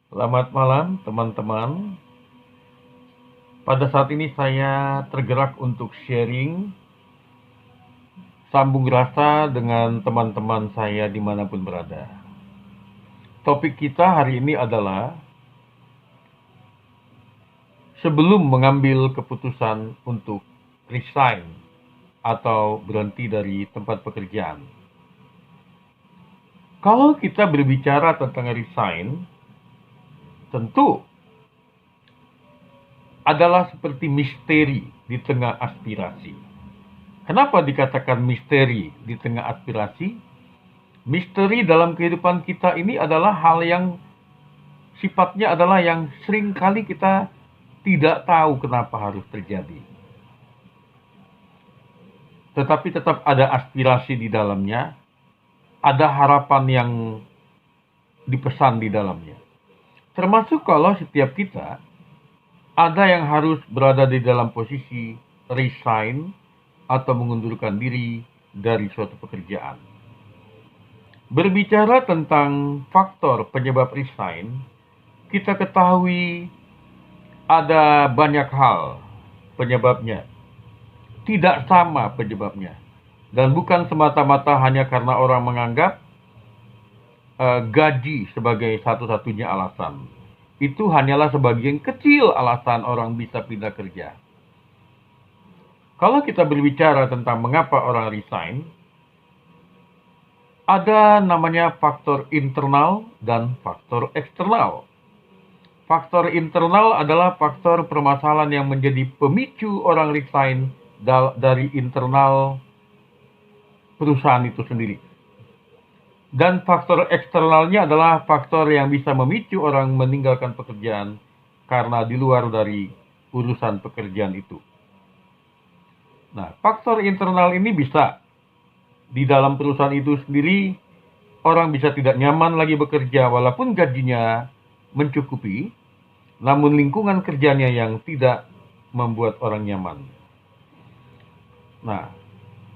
Selamat malam teman-teman. Pada saat ini saya tergerak untuk sharing sambung rasa dengan teman-teman saya dimanapun berada. Topik kita hari ini adalah sebelum mengambil keputusan untuk resign atau berhenti dari tempat pekerjaan. Kalau kita berbicara tentang resign, tentu adalah seperti misteri di tengah aspirasi. Kenapa dikatakan misteri di tengah aspirasi? Misteri dalam kehidupan kita ini adalah hal yang sifatnya adalah yang sering kali kita tidak tahu kenapa harus terjadi. Tetapi tetap ada aspirasi di dalamnya, ada harapan yang dipesan di dalamnya. Termasuk kalau setiap kita ada yang harus berada di dalam posisi resign atau mengundurkan diri dari suatu pekerjaan. Berbicara tentang faktor penyebab resign, kita ketahui ada banyak hal penyebabnya. Tidak sama penyebabnya. Dan bukan semata-mata hanya karena orang menganggap gaji sebagai satu-satunya alasan. Itu hanyalah sebagian kecil alasan orang bisa pindah kerja. Kalau kita berbicara tentang mengapa orang resign, ada namanya faktor internal dan faktor eksternal. Faktor internal adalah faktor permasalahan yang menjadi pemicu orang resign dari internal perusahaan itu sendiri. Dan faktor eksternalnya adalah faktor yang bisa memicu orang meninggalkan pekerjaan karena di luar dari urusan pekerjaan itu. Nah, faktor internal ini bisa di dalam perusahaan itu sendiri, orang bisa tidak nyaman lagi bekerja walaupun gajinya mencukupi, namun lingkungan kerjanya yang tidak membuat orang nyaman. Nah,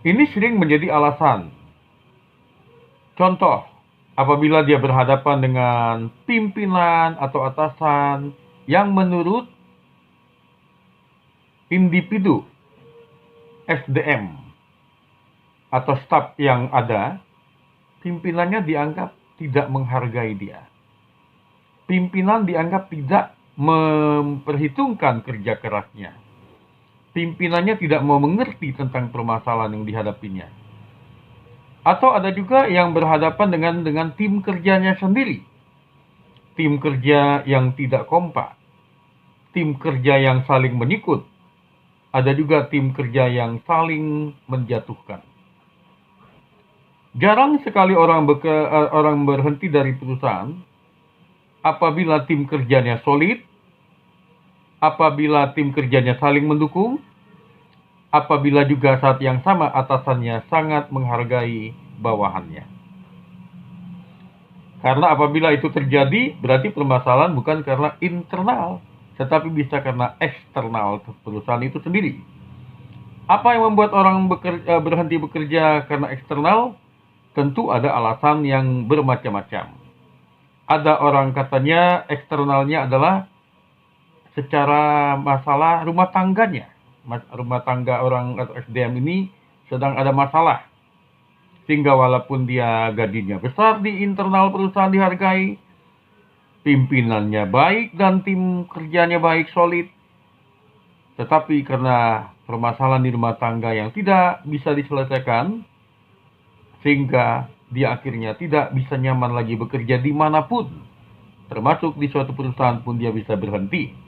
ini sering menjadi alasan. Contoh, apabila dia berhadapan dengan pimpinan atau atasan yang menurut individu SDM atau staf yang ada, pimpinannya dianggap tidak menghargai dia. Pimpinan dianggap tidak memperhitungkan kerja kerasnya. Pimpinannya tidak mau mengerti tentang permasalahan yang dihadapinya. Atau ada juga yang berhadapan dengan tim kerjanya sendiri. Tim kerja yang tidak kompak. Tim kerja yang saling menyikut. Ada juga tim kerja yang saling menjatuhkan. Jarang sekali orang berhenti dari perusahaan apabila tim kerjanya solid, apabila tim kerjanya saling mendukung, apabila juga saat yang sama atasannya sangat menghargai bawahannya. Karena apabila itu terjadi, berarti permasalahan bukan karena internal, tetapi bisa karena eksternal perusahaan itu sendiri. Apa yang membuat orang berhenti bekerja karena eksternal? Tentu ada alasan yang bermacam-macam. Ada orang katanya eksternalnya adalah secara masalah rumah tangganya. Rumah tangga orang atau SDM ini sedang ada masalah. Sehingga walaupun dia gajinya besar di internal perusahaan dihargai, pimpinannya baik dan tim kerjanya baik, solid, tetapi karena permasalahan di rumah tangga yang tidak bisa diselesaikan, sehingga dia akhirnya tidak bisa nyaman lagi bekerja dimanapun, termasuk di suatu perusahaan pun dia bisa berhenti.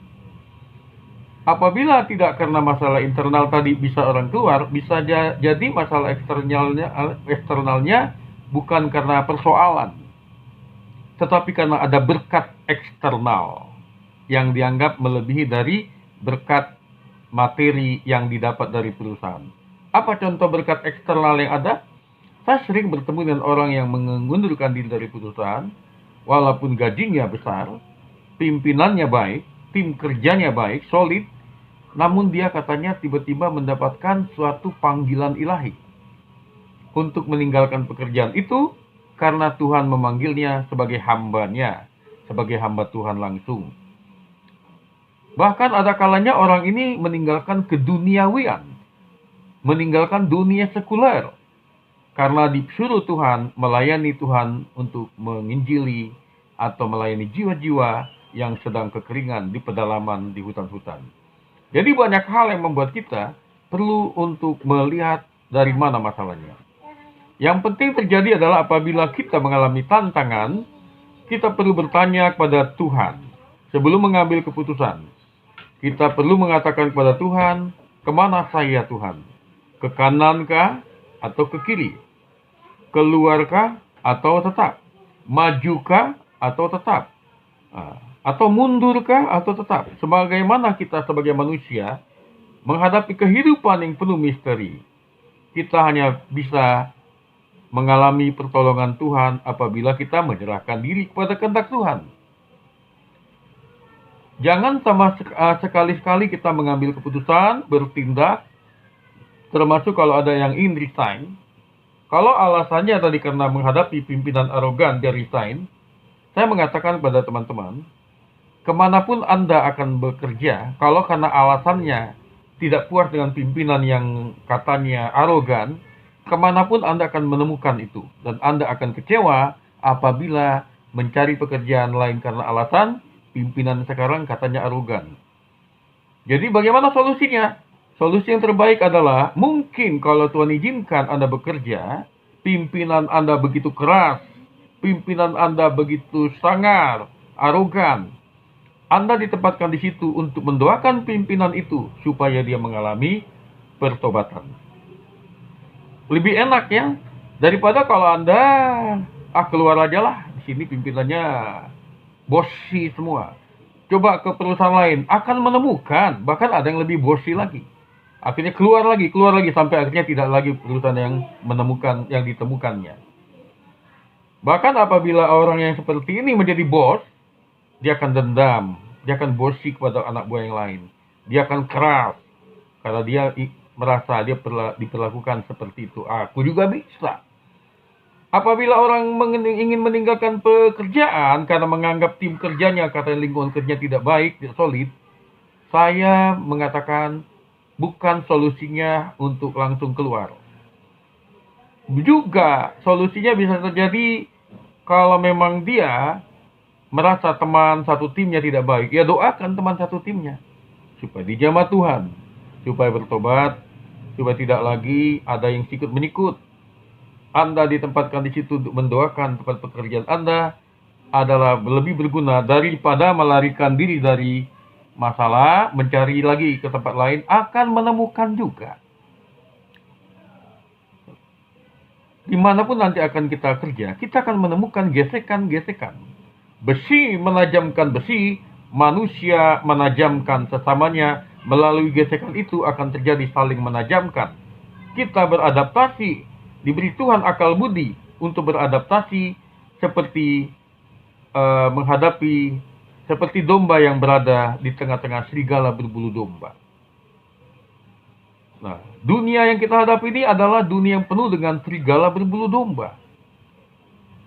Apabila tidak karena masalah internal tadi bisa orang keluar, bisa jadi masalah eksternalnya bukan karena persoalan, tetapi karena ada berkat eksternal yang dianggap melebihi dari berkat materi yang didapat dari perusahaan. Apa contoh berkat eksternal yang ada? Saya sering bertemu dengan orang yang mengundurkan diri dari perusahaan, walaupun gajinya besar, pimpinannya baik, tim kerjanya baik, solid, namun dia katanya tiba-tiba mendapatkan suatu panggilan ilahi untuk meninggalkan pekerjaan itu karena Tuhan memanggilnya sebagai hambanya, sebagai hamba Tuhan langsung. Bahkan ada kalanya orang ini meninggalkan keduniawian, meninggalkan dunia sekuler, karena disuruh Tuhan, melayani Tuhan untuk menginjili atau melayani jiwa-jiwa yang sedang kekeringan di pedalaman, di hutan-hutan. Jadi banyak hal yang membuat kita perlu untuk melihat dari mana masalahnya. Yang penting terjadi adalah apabila kita mengalami tantangan, kita perlu bertanya kepada Tuhan sebelum mengambil keputusan. Kita perlu mengatakan kepada Tuhan, kemana saya Tuhan? Ke kanankah atau ke kiri? Keluarkah atau tetap? Majukah atau tetap? Atau mundurkah atau tetap? Sebagaimana kita sebagai manusia menghadapi kehidupan yang penuh misteri, kita hanya bisa mengalami pertolongan Tuhan apabila kita menyerahkan diri kepada kehendak Tuhan. Jangan sama sekali-sekali kita mengambil keputusan, bertindak, termasuk kalau ada yang ingin resign. Kalau alasannya tadi karena menghadapi pimpinan arogan dia resign, saya mengatakan kepada teman-teman, kemanapun Anda akan bekerja, kalau karena alasannya tidak puas dengan pimpinan yang katanya arogan, kemanapun Anda akan menemukan itu. Dan Anda akan kecewa apabila mencari pekerjaan lain karena alasan pimpinan sekarang katanya arogan. Jadi bagaimana solusinya? Solusi yang terbaik adalah mungkin kalau Tuhan izinkan Anda bekerja, pimpinan Anda begitu keras, pimpinan Anda begitu sangar, arogan. Anda ditempatkan di situ untuk mendoakan pimpinan itu supaya dia mengalami pertobatan. Lebih enak ya daripada kalau Anda keluar aja lah, di sini pimpinannya bosi semua. Coba ke perusahaan lain, akan menemukan, bahkan ada yang lebih bosi lagi. Akhirnya keluar lagi, sampai akhirnya tidak lagi perusahaan yang menemukan, yang ditemukannya. Bahkan apabila orang yang seperti ini menjadi bos, dia akan dendam, dia akan bosi kepada anak buah yang lain. Dia akan keras, karena dia merasa dia diperlakukan seperti itu. Aku juga bisa. Apabila orang ingin meninggalkan pekerjaan karena menganggap tim kerjanya, kata lingkungan kerja tidak baik, tidak solid, saya mengatakan bukan solusinya untuk langsung keluar. Juga solusinya bisa terjadi kalau memang dia merasa teman satu timnya tidak baik, ya doakan teman satu timnya supaya dijamah Tuhan, supaya bertobat, supaya tidak lagi ada yang sikut menikut. Anda ditempatkan di situ untuk mendoakan tempat pekerjaan Anda adalah lebih berguna daripada melarikan diri dari masalah, mencari lagi ke tempat lain, akan menemukan juga. Dimanapun nanti akan kita kerja, kita akan menemukan gesekan-gesekan. Besi menajamkan besi, manusia menajamkan sesamanya, melalui gesekan itu akan terjadi saling menajamkan. Kita beradaptasi, diberi Tuhan akal budi untuk beradaptasi seperti menghadapi seperti domba yang berada di tengah-tengah serigala berbulu domba. Nah, dunia yang kita hadapi ini adalah dunia yang penuh dengan serigala berbulu domba.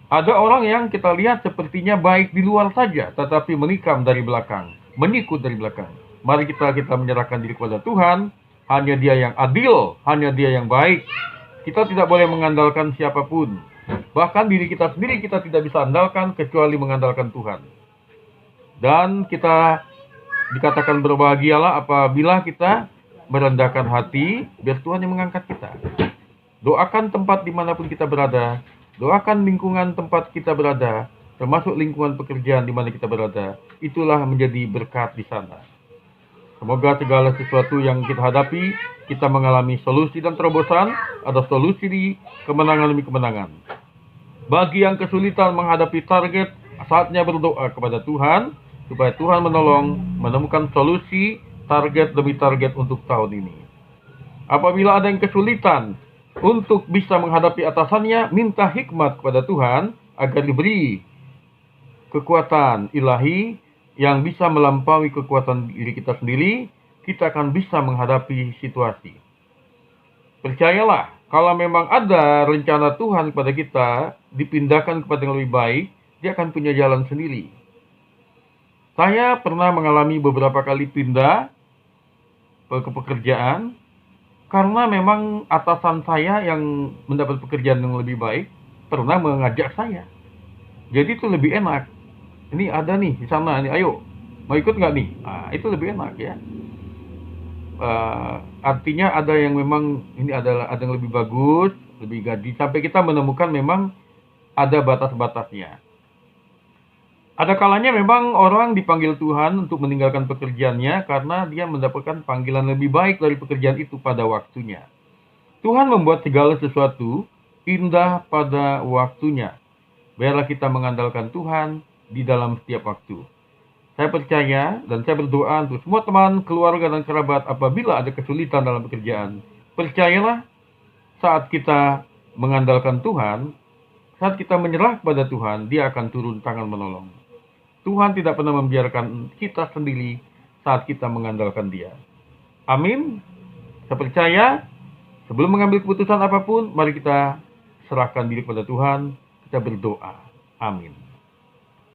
Ada orang yang kita lihat sepertinya baik di luar saja, tetapi menikam dari belakang, menikut dari belakang. Mari kita menyerahkan diri kepada Tuhan. Hanya Dia yang adil, hanya Dia yang baik. Kita tidak boleh mengandalkan siapapun. Bahkan diri kita sendiri kita tidak bisa andalkan kecuali mengandalkan Tuhan. Dan kita dikatakan berbahagialah apabila kita merendahkan hati, biar Tuhan yang mengangkat kita. Doakan tempat dimanapun kita berada. Doakan lingkungan tempat kita berada, termasuk lingkungan pekerjaan di mana kita berada. Itulah menjadi berkat di sana. Semoga segala sesuatu yang kita hadapi, kita mengalami solusi dan terobosan, ada solusi di kemenangan demi kemenangan. Bagi yang kesulitan menghadapi target, saatnya berdoa kepada Tuhan, supaya Tuhan menolong menemukan solusi target demi target untuk tahun ini. Apabila ada yang kesulitan untuk bisa menghadapi atasannya, minta hikmat kepada Tuhan agar diberi kekuatan ilahi yang bisa melampaui kekuatan diri kita sendiri. Kita akan bisa menghadapi situasi. Percayalah, kalau memang ada rencana Tuhan kepada kita, dipindahkan kepada yang lebih baik, Dia akan punya jalan sendiri. Saya pernah mengalami beberapa kali pindah ke pekerjaan karena memang atasan saya yang mendapat pekerjaan yang lebih baik pernah mengajak saya. Jadi itu lebih enak. Ini ada nih di sana, nih, ayo mau ikut nggak nih? Nah, itu lebih enak ya. Artinya ada yang memang ini adalah ada yang lebih bagus, lebih gaji. Sampai kita menemukan memang ada batas-batasnya. Ada kalanya memang orang dipanggil Tuhan untuk meninggalkan pekerjaannya karena dia mendapatkan panggilan lebih baik dari pekerjaan itu pada waktunya. Tuhan membuat segala sesuatu indah pada waktunya. Biarlah kita mengandalkan Tuhan di dalam setiap waktu. Saya percaya dan saya berdoa untuk semua teman, keluarga, dan kerabat apabila ada kesulitan dalam pekerjaan. Percayalah, saat kita mengandalkan Tuhan, saat kita menyerah kepada Tuhan, Dia akan turun tangan menolong. Tuhan tidak pernah membiarkan kita sendiri saat kita mengandalkan Dia. Amin. Saya percaya, sebelum mengambil keputusan apapun, mari kita serahkan diri kepada Tuhan, kita berdoa. Amin.